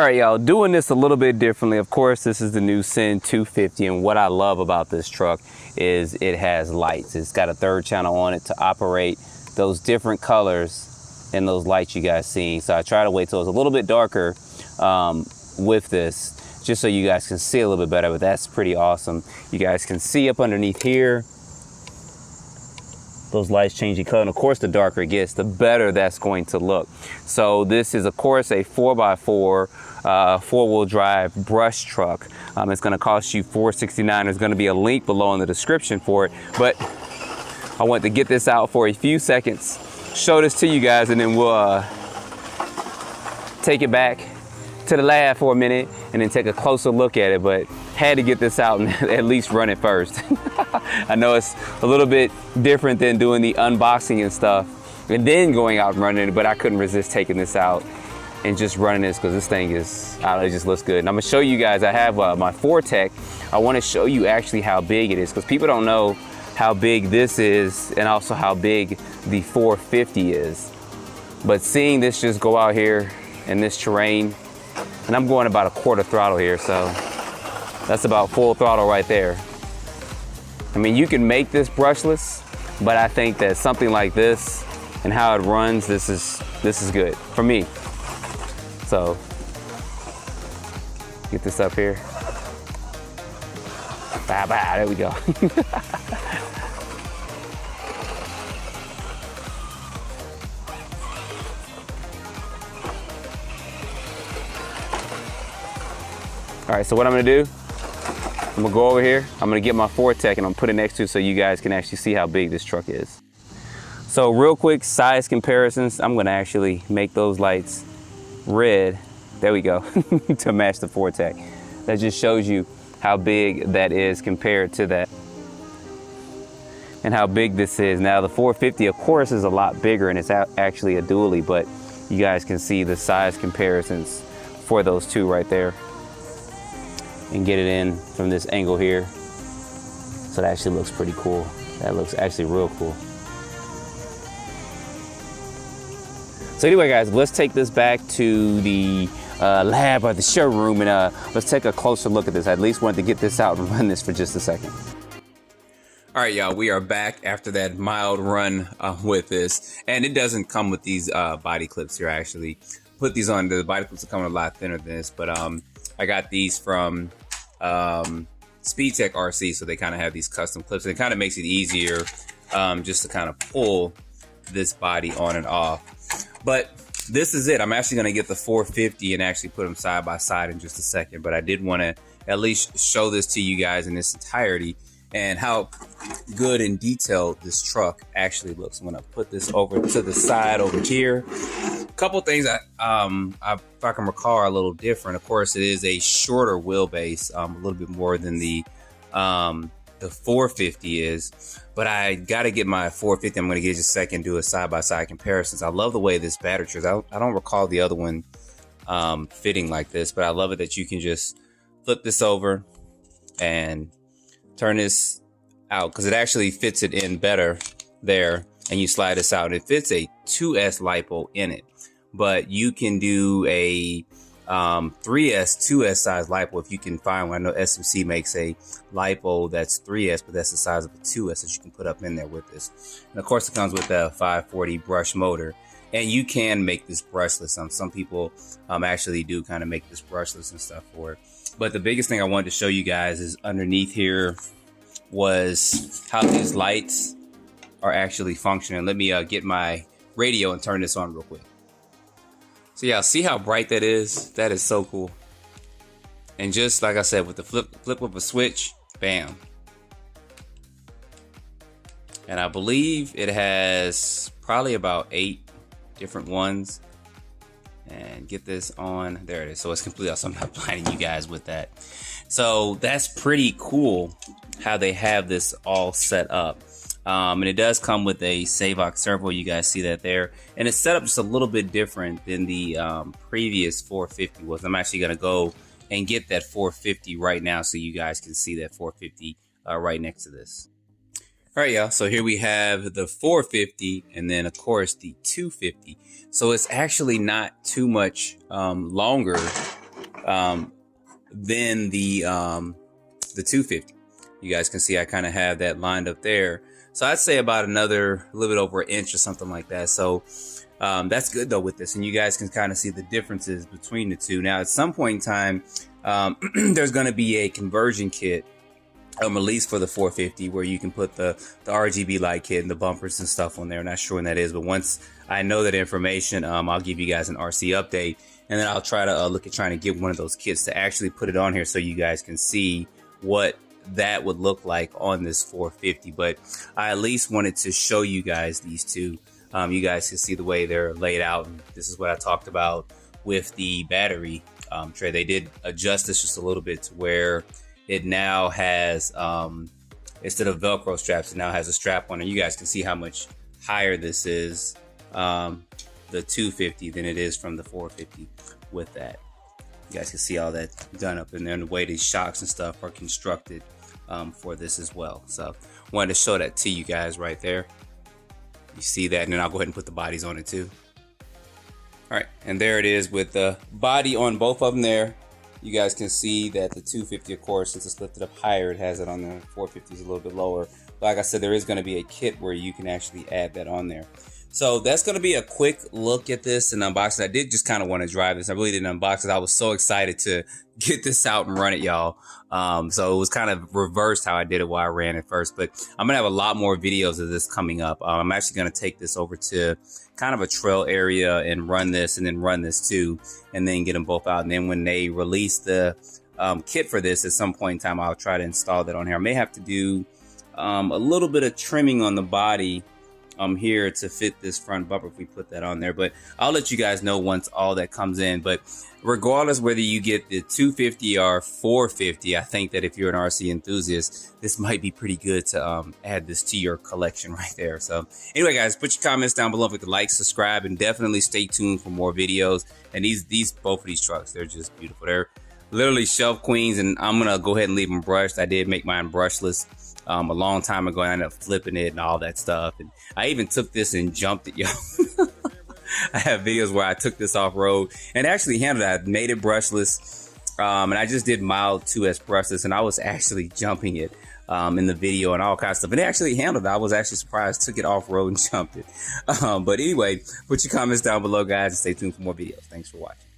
All right, y'all, doing this a little bit differently. Of course, this is the new CEN 250, and what I love about this truck is it has lights. It's got a third channel on it to operate those different colors and those lights you guys see. So I try to wait till it's a little bit darker with this, just so you guys can see a little bit better, but that's pretty awesome. You guys can see up underneath here, those lights changing color. And of course, the darker it gets, the better that's going to look. So this is, of course, a 4x4 four-wheel drive brush truck. It's going to cost you $469. There's going to be a link below in the description for it. But I want to get this out for a few seconds, show this to you guys, and then we'll take it back to the lab for a minute and then take a closer look at it. But had to get this out and at least run it first. I know it's a little bit different than doing the unboxing and stuff and then going out and running it, but I couldn't resist taking this out and just running this because this thing is, I don't know, it just looks good. And I'm gonna show you guys, I have my Fortec. I wanna show you actually how big it is, because people don't know how big this is and also how big the 450 is. But seeing this just go out here in this terrain, and I'm going about a quarter throttle here, so that's about full throttle right there. I mean, you can make this brushless, but I think that something like this and how it runs, this is good for me. So, get this up here. Bah, bah, there we go. All right, so what I'm gonna do, I'm gonna go over here, I'm gonna get my Fortec and I'm gonna put it next to it so you guys can actually see how big this truck is. So real quick size comparisons, I'm gonna actually make those lights red, there we go, to match the Fortec. That just shows you how big that is compared to that and how big this is. Now the 450 of course is a lot bigger and it's actually a dually, but you guys can see the size comparisons for those two right there. And get it in from this angle here. So that actually looks pretty cool. That looks actually real cool. So anyway guys, let's take this back to the lab or the showroom and let's take a closer look at this. I at least wanted to get this out and run this for just a second. All right, y'all, we are back after that mild run with this. And it doesn't come with these body clips here, actually. Put these on, the body clips are coming a lot thinner than this, but I got these from SpeedTech RC, so they kind of have these custom clips. And it kind of makes it easier just to kind of pull this body on and off. But this is it. I'm actually going to get the 450 and actually put them side by side in just a second. But I did want to at least show this to you guys in its entirety and how good and detailed this truck actually looks. I'm going to put this over to the side over here. Couple things that if I can recall are a little different. Of course, it is a shorter wheelbase, a little bit more than the 450 is. But I got to get my 450. I'm going to get just a second, do a side-by-side comparisons. I love the way this battery is. I don't recall the other one fitting like this, but I love it that you can just flip this over and turn this out, because it actually fits it in better there, and you slide this out. It fits a 2S LiPo in it. But you can do a 3S, 2S size LiPo if you can find one. I know SMC makes a LiPo that's 3S, but that's the size of a 2S that you can put up in there with this. And of course, it comes with a 540 brush motor. And you can make this brushless. Some people actually do kind of make this brushless and stuff for it. But the biggest thing I wanted to show you guys is underneath here was how these lights are actually functioning. Let me get my radio and turn this on real quick. So yeah, see how bright that is? That is so cool. And just like I said, with the flip of a switch, bam. And I believe it has probably about 8 different ones. And get this on, there it is. So it's completely awesome. I'm not blinding you guys with that. So that's pretty cool how they have this all set up. And it does come with a Savox servo. You guys see that there. And it's set up just a little bit different than the previous 450 was. I'm actually going to go and get that 450 right now so you guys can see that 450 right next to this. All right, y'all. So here we have the 450 and then, of course, the 250. So it's actually not too much longer than the 250. You guys can see I kind of have that lined up there. So I'd say about another a little bit over an inch or something like that. So that's good though with this, and you guys can kind of see the differences between the two. Now at some point in time, there's going to be a conversion kit released for the 450 where you can put the RGB light kit and the bumpers and stuff on there. I'm not sure when that is, but once I know that information, I'll give you guys an RC update, and then I'll try to look at trying to get one of those kits to actually put it on here so you guys can see what that would look like on this 450. But I at least wanted to show you guys these two. You guys can see the way they're laid out, and this is what I talked about with the battery tray. They did adjust this just a little bit to where it now has, instead of Velcro straps, it now has a strap on it. You guys can see how much higher this is, the 250, than it is from the 450 with that. You guys can see all that done up in there, and the way these shocks and stuff are constructed for this as well. So wanted to show that to you guys right there. You see that, and then I'll go ahead and put the bodies on it too. All right, and there it is with the body on both of them there. You guys can see that the 250, of course, since it's lifted up higher, it has it on there. 450 is a little bit lower. But like I said, there is going to be a kit where you can actually add that on there. So that's going to be a quick look at this and unboxing. I did just kind of want to drive this. I really didn't unbox it. I was so excited to get this out and run it, y'all. So it was kind of reversed how I did it while I ran it first. But I'm going to have a lot more videos of this coming up. I'm actually going to take this over to kind of a trail area and run this, and then run this too, and then get them both out. And then when they release the kit for this at some point in time, I'll try to install that on here. I may have to do a little bit of trimming on the body here to fit this front bumper if we put that on there, but I'll let you guys know once all that comes in. But regardless whether you get the 250 or 450, I think that if you're an RC enthusiast, this might be pretty good to add this to your collection right there. So anyway, guys, put your comments down below, with the like, subscribe, and definitely stay tuned for more videos. And both of these trucks, they're just beautiful. They're literally shelf queens, and I'm gonna go ahead and leave them brushed. I did make mine brushless a long time ago. I ended up flipping it and all that stuff, and I even took this and jumped it, y'all. I have videos where I took this off road and actually handled it. I made it brushless, and I just did mild 2S brushless, and I was actually jumping it in the video and all kinds of stuff, and it actually handled it. I was actually surprised. Took it off road and jumped it. But anyway, put your comments down below, guys, and stay tuned for more videos. Thanks for watching.